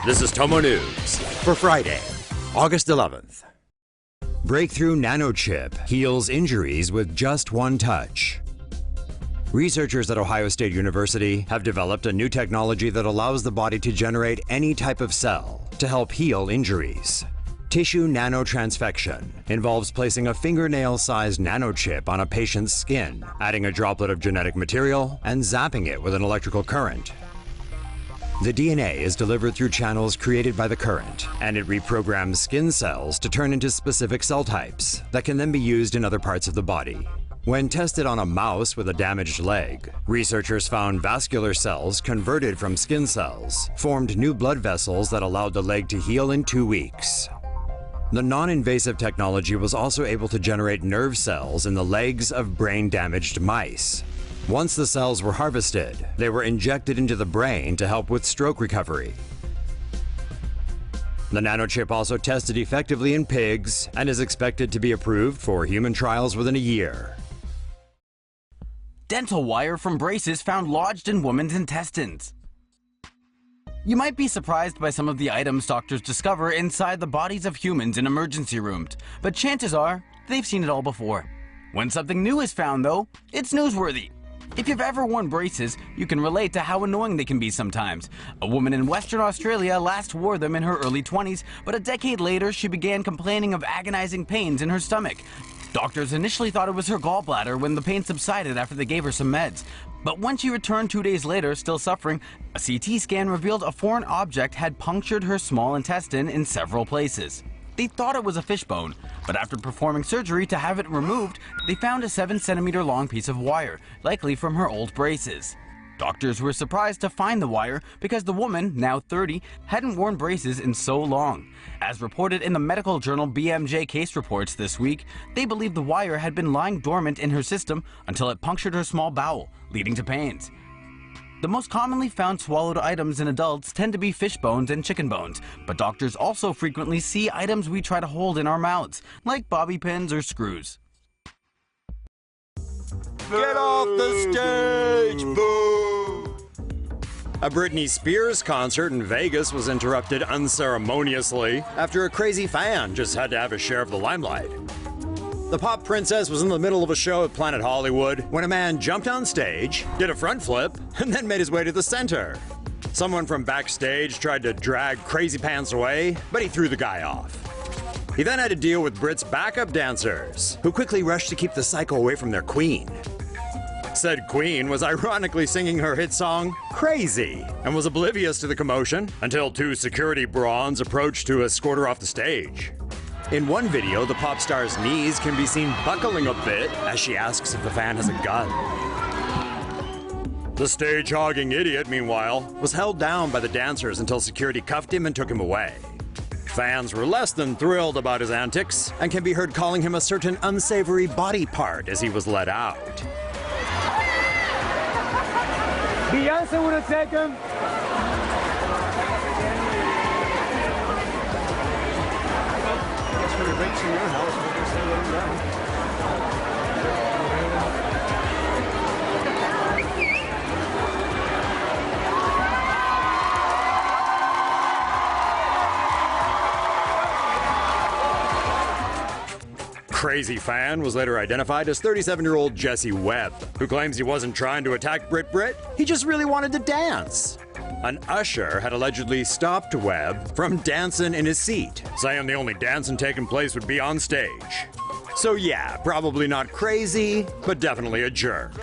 This is TomoNews for Friday, August 11th. Breakthrough Nanochip heals injuries with just one touch. Researchers at Ohio State University have developed a new technology that allows the body to generate any type of cell to help heal injuries. Tissue nanotransfection involves placing a fingernail-sized nanochip on a patient's skin, adding a droplet of genetic material, and zapping it with an electrical current. The DNA is delivered through channels created by the current, and it reprograms skin cells to turn into specific cell types that can then be used in other parts of the body. When tested on a mouse with a damaged leg, researchers found vascular cells converted from skin cells formed new blood vessels that allowed the leg to heal in 2 weeks. The non-invasive technology was also able to generate nerve cells in the legs of brain-damaged mice. Once the cells were harvested, they were injected into the brain to help with stroke recovery. The nanochip also tested effectively in pigs and is expected to be approved for human trials within a year. Dental wire from braces found lodged in woman's intestines. You might be surprised by some of the items doctors discover inside the bodies of humans in emergency rooms, but chances are they've seen it all before. When something new is found, though, it's newsworthy. If you've ever worn braces, you can relate to how annoying they can be sometimes. A woman in Western Australia last wore them in her early 20s, but a decade later she began complaining of agonizing pains in her stomach. Doctors initially thought it was her gallbladder when the pain subsided after they gave her some meds. But when she returned 2 days later, still suffering, a CT scan revealed a foreign object had punctured her small intestine in several places. They thought it was a fishbone, but after performing surgery to have it removed, they found a 7-centimeter long piece of wire, likely from her old braces. Doctors were surprised to find the wire because the woman, now 30, hadn't worn braces in so long. As reported in the medical journal BMJ Case Reports this week, they believe the wire had been lying dormant in her system until it punctured her small bowel, leading to pains. The most commonly found swallowed items in adults tend to be fish bones and chicken bones, but doctors also frequently see items we try to hold in our mouths, like bobby pins or screws. Get off the stage, boo! A Britney Spears concert in Vegas was interrupted unceremoniously after a crazy fan just had to have a share of the limelight. The pop princess was in the middle of a show at Planet Hollywood when a man jumped on stage, did a front flip, and then made his way to the center. Someone from backstage tried to drag Crazy Pants away, but he threw the guy off. He then had to deal with Brit's backup dancers, who quickly rushed to keep the psycho away from their queen. Said queen was ironically singing her hit song, Crazy, and was oblivious to the commotion until 2 security brawns approached to escort her off the stage. In one video, the pop star's knees can be seen buckling a bit as she asks if the fan has a gun. The stage-hogging idiot, meanwhile, was held down by the dancers until security cuffed him and took him away. Fans were less than thrilled about his antics and can be heard calling him a certain unsavory body part as he was let out. Beyonce would have taken him. In your house, we'll just let him down. Crazy fan was later identified as 37-year-old Jesse Webb, who claims he wasn't trying to attack Brit, he just really wanted to dance. An usher had allegedly stopped Webb from dancing in his seat, saying the only dancing taking place would be on stage. So yeah, probably not crazy, but definitely a jerk.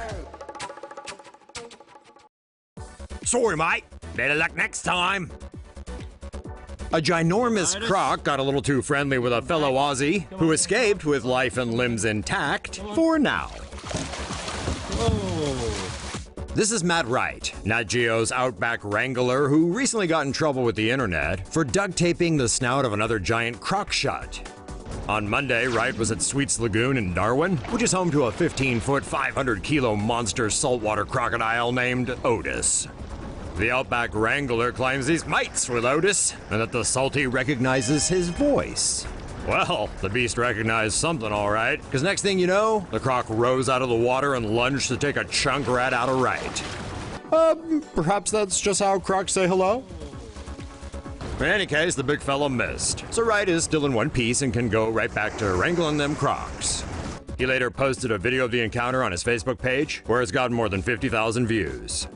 Sorry, mate. Better luck next time. A ginormous Croc got a little too friendly with a fellow Aussie, who escaped with life and limbs intact for now. This is Matt Wright, Nat Geo's Outback wrangler, who recently got in trouble with the internet for duct taping the snout of another giant croc shut. On Monday, Wright was at Sweets Lagoon in Darwin, which is home to a 15-foot, 500-kilo monster saltwater crocodile named Otis. The Outback wrangler claims he's mates with Otis, and that the salty recognizes his voice. Well, the beast recognized something all right, because next thing you know, the croc rose out of the water and lunged to take a chunk right out of Wright. Perhaps that's just how crocs say hello? In any case, the big fella missed. So Wright is still in one piece and can go right back to wrangling them Crocs. He later posted a video of the encounter on his Facebook page, where it's gotten more than 50,000 views.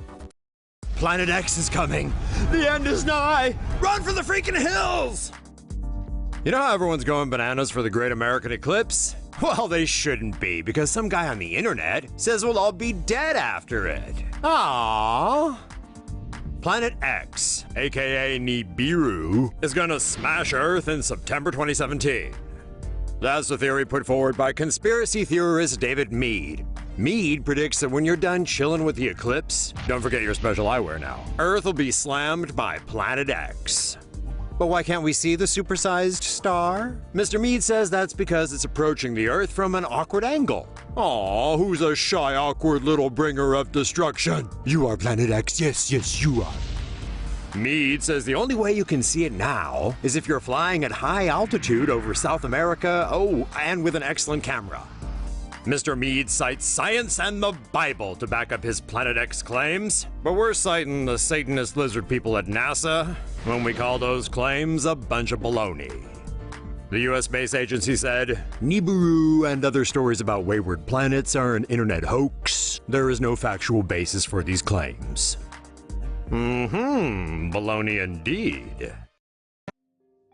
Planet X is coming! The end is nigh! Run for the freaking hills! You know how everyone's going bananas for the Great American Eclipse? Well, they shouldn't be, because some guy on the internet says we'll all be dead after it. Aww. Planet X, aka Nibiru, is gonna smash Earth in September 2017. That's the theory put forward by conspiracy theorist David Meade. Meade predicts that when you're done chilling with the eclipse, don't forget your special eyewear now, Earth will be slammed by Planet X. But why can't we see the supersized star? Mr. Meade says that's because it's approaching the Earth from an awkward angle. Aw, who's a shy, awkward little bringer of destruction? You are Planet X, yes, you are. Meade says the only way you can see it now is if you're flying at high altitude over South America, and with an excellent camera. Mr. Meade cites science and the Bible to back up his Planet X claims, but we're citing the Satanist lizard people at NASA when we call those claims a bunch of baloney. The US Space Agency said, Nibiru and other stories about wayward planets are an internet hoax. There is no factual basis for these claims. Baloney indeed.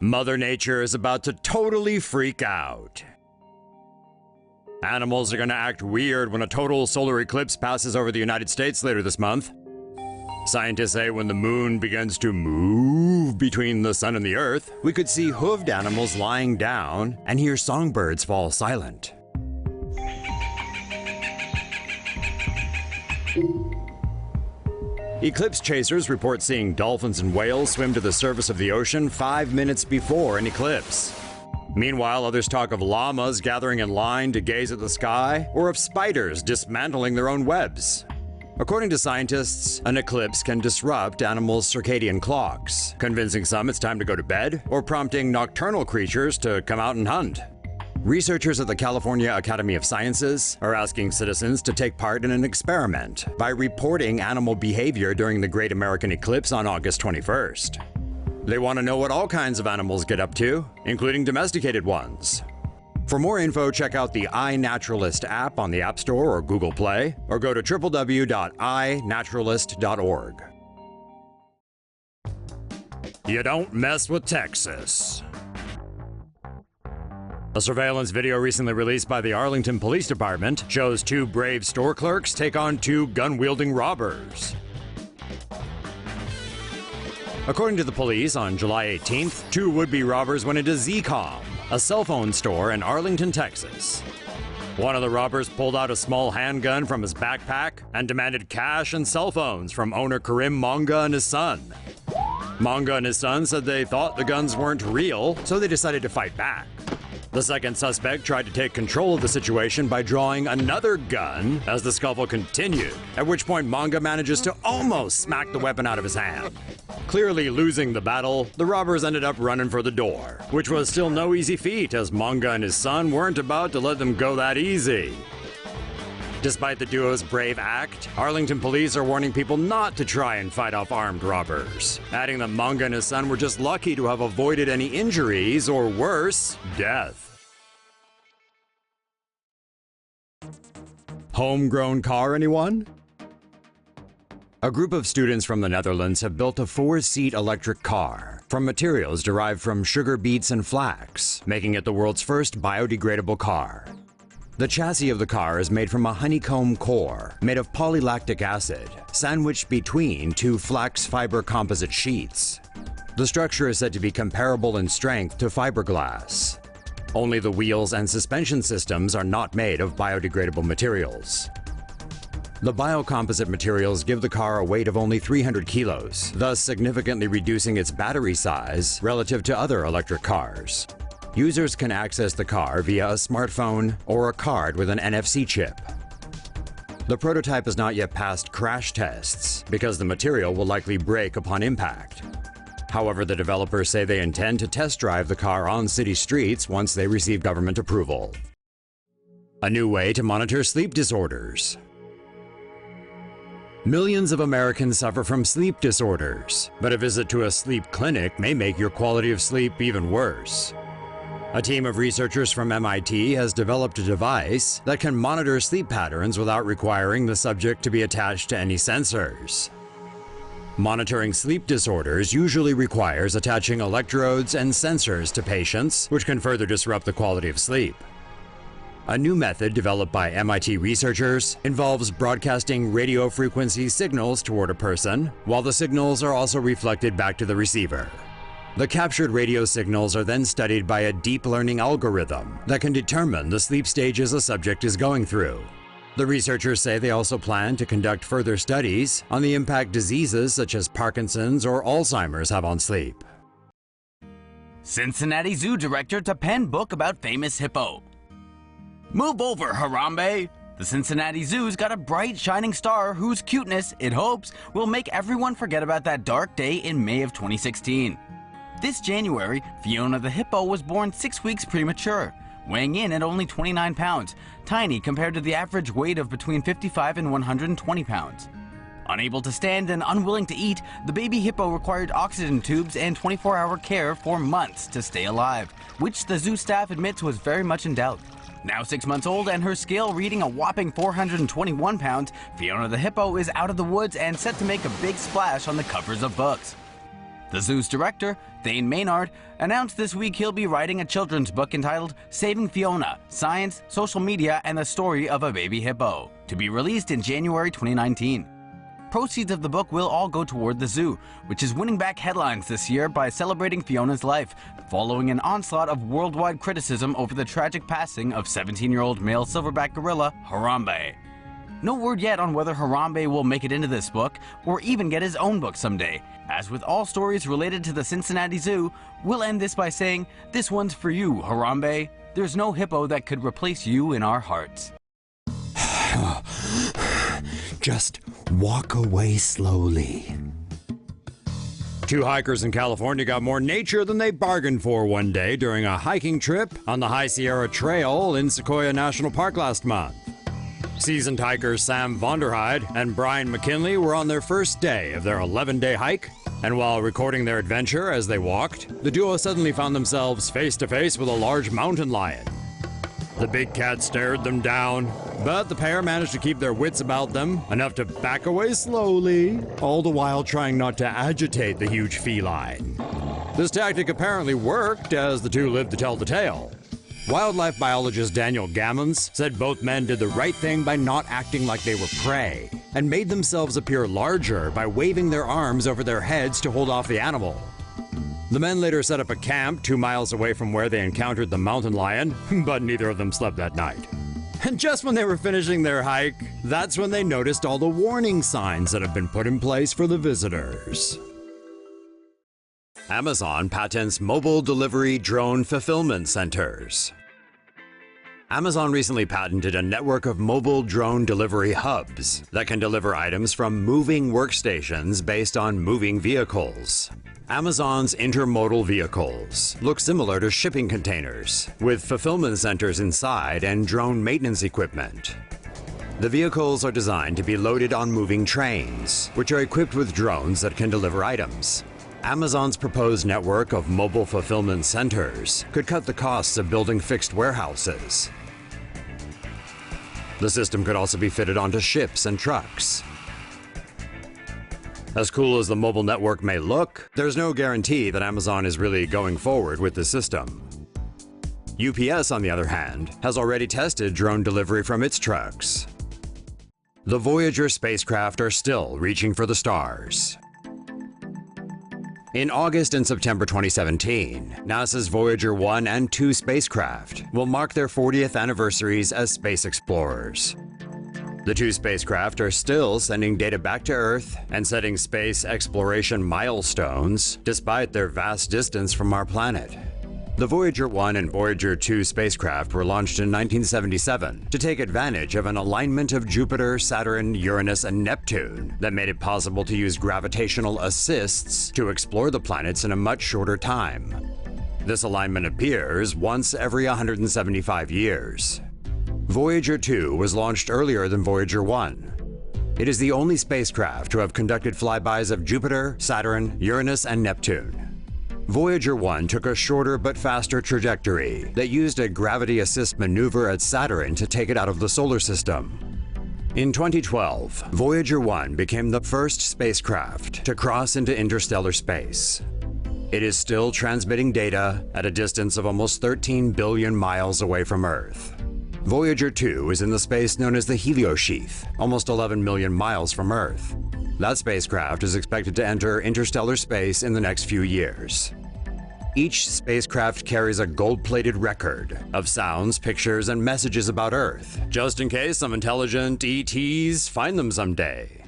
Mother Nature is about to totally freak out. Animals are going to act weird when a total solar eclipse passes over the United States later this month. Scientists say when the moon begins to move between the sun and the earth, we could see hooved animals lying down and hear songbirds fall silent. Eclipse chasers report seeing dolphins and whales swim to the surface of the ocean 5 minutes before an eclipse. Meanwhile, others talk of llamas gathering in line to gaze at the sky, or of spiders dismantling their own webs. According to scientists, an eclipse can disrupt animals' circadian clocks, convincing some it's time to go to bed, or prompting nocturnal creatures to come out and hunt. Researchers at the California Academy of Sciences are asking citizens to take part in an experiment by reporting animal behavior during the Great American Eclipse on August 21st. They want to know what all kinds of animals get up to, including domesticated ones. For more info, check out the iNaturalist app on the App Store or Google Play, or go to www.inaturalist.org. You don't mess with Texas. A surveillance video recently released by the Arlington Police Department shows 2 brave store clerks take on 2 gun-wielding robbers. According to the police, on July 18th, 2 would-be robbers went into Z-Com, a cell phone store in Arlington, Texas. One of the robbers pulled out a small handgun from his backpack and demanded cash and cell phones from owner Karim Monga and his son. Monga and his son said they thought the guns weren't real, so they decided to fight back. The second suspect tried to take control of the situation by drawing another gun as the scuffle continued, at which point Monga manages to almost smack the weapon out of his hand. Clearly losing the battle, the robbers ended up running for the door, which was still no easy feat as Monga and his son weren't about to let them go that easy. Despite the duo's brave act, Arlington police are warning people not to try and fight off armed robbers, adding that Monga and his son were just lucky to have avoided any injuries or worse, death. Homegrown car, anyone? A group of students from the Netherlands have built a 4-seat electric car from materials derived from sugar beets and flax, making it the world's first biodegradable car. The chassis of the car is made from a honeycomb core made of polylactic acid, sandwiched between 2 flax fiber composite sheets. The structure is said to be comparable in strength to fiberglass. Only the wheels and suspension systems are not made of biodegradable materials. The biocomposite materials give the car a weight of only 300 kilos, thus significantly reducing its battery size relative to other electric cars. Users can access the car via a smartphone or a card with an NFC chip. The prototype has not yet passed crash tests because the material will likely break upon impact. However, the developers say they intend to test drive the car on city streets once they receive government approval. A new way to monitor sleep disorders. Millions of Americans suffer from sleep disorders, but a visit to a sleep clinic may make your quality of sleep even worse. A team of researchers from MIT has developed a device that can monitor sleep patterns without requiring the subject to be attached to any sensors. Monitoring sleep disorders usually requires attaching electrodes and sensors to patients, which can further disrupt the quality of sleep. A new method developed by MIT researchers involves broadcasting radio frequency signals toward a person, while the signals are also reflected back to the receiver. The captured radio signals are then studied by a deep learning algorithm that can determine the sleep stages a subject is going through. The researchers say they also plan to conduct further studies on the impact diseases such as Parkinson's or Alzheimer's have on sleep. Cincinnati Zoo director to pen book about famous hippo. Move over, Harambe! The Cincinnati Zoo's got a bright, shining star whose cuteness, it hopes, will make everyone forget about that dark day in May of 2016. This January, Fiona the hippo was born 6 weeks premature, weighing in at only 29 pounds, tiny compared to the average weight of between 55 and 120 pounds. Unable to stand and unwilling to eat, the baby hippo required oxygen tubes and 24-hour care for months to stay alive, which the zoo staff admits was very much in doubt. Now 6 months old and her scale reading a whopping 421 pounds, Fiona the hippo is out of the woods and set to make a big splash on the covers of books. The zoo's director, Thane Maynard, announced this week he'll be writing a children's book entitled Saving Fiona: Science, Social Media, and the Story of a Baby Hippo, to be released in January 2019. Proceeds of the book will all go toward the zoo, which is winning back headlines this year by celebrating Fiona's life, following an onslaught of worldwide criticism over the tragic passing of 17-year-old male silverback gorilla Harambe. No word yet on whether Harambe will make it into this book, or even get his own book someday. As with all stories related to the Cincinnati Zoo, we'll end this by saying, this one's for you, Harambe. There's no hippo that could replace you in our hearts. Just walk away slowly. Two hikers in California got more nature than they bargained for one day during a hiking trip on the High Sierra Trail in Sequoia National Park last month. Seasoned hikers Sam Vonderheide and Brian McKinley were on their first day of their 11-day hike, and while recording their adventure as they walked, the duo suddenly found themselves face to face with a large mountain lion. The big cat stared them down, but the pair managed to keep their wits about them, enough to back away slowly, all the while trying not to agitate the huge feline. This tactic apparently worked, as the two lived to tell the tale. Wildlife biologist Daniel Gammons said both men did the right thing by not acting like they were prey, and made themselves appear larger by waving their arms over their heads to hold off the animal. The men later set up a camp 2 miles away from where they encountered the mountain lion, but neither of them slept that night. And just when they were finishing their hike, that's when they noticed all the warning signs that have been put in place for the visitors. Amazon patents mobile delivery drone fulfillment centers. Amazon recently patented a network of mobile drone delivery hubs that can deliver items from moving workstations based on moving vehicles. Amazon's intermodal vehicles look similar to shipping containers, with fulfillment centers inside and drone maintenance equipment. The vehicles are designed to be loaded on moving trains, which are equipped with drones that can deliver items. Amazon's proposed network of mobile fulfillment centers could cut the costs of building fixed warehouses. The system could also be fitted onto ships and trucks. As cool as the mobile network may look, there's no guarantee that Amazon is really going forward with the system. UPS, on the other hand, has already tested drone delivery from its trucks. The Voyager spacecraft are still reaching for the stars. In August and September 2017, NASA's Voyager 1 and 2 spacecraft will mark their 40th anniversaries as space explorers. The two spacecraft are still sending data back to Earth and setting space exploration milestones, despite their vast distance from our planet. The Voyager 1 and Voyager 2 spacecraft were launched in 1977 to take advantage of an alignment of Jupiter, Saturn, Uranus, and Neptune that made it possible to use gravitational assists to explore the planets in a much shorter time. This alignment appears once every 175 years. Voyager 2 was launched earlier than Voyager 1. It is the only spacecraft to have conducted flybys of Jupiter, Saturn, Uranus, and Neptune. Voyager 1 took a shorter but faster trajectory that used a gravity assist maneuver at Saturn to take it out of the solar system. In 2012, Voyager 1 became the first spacecraft to cross into interstellar space. It is still transmitting data at a distance of almost 13 billion miles away from Earth. Voyager 2 is in the space known as the heliosheath, almost 11 million miles from Earth. That spacecraft is expected to enter interstellar space in the next few years. Each spacecraft carries a gold-plated record of sounds, pictures, and messages about Earth, just in case some intelligent ETs find them someday.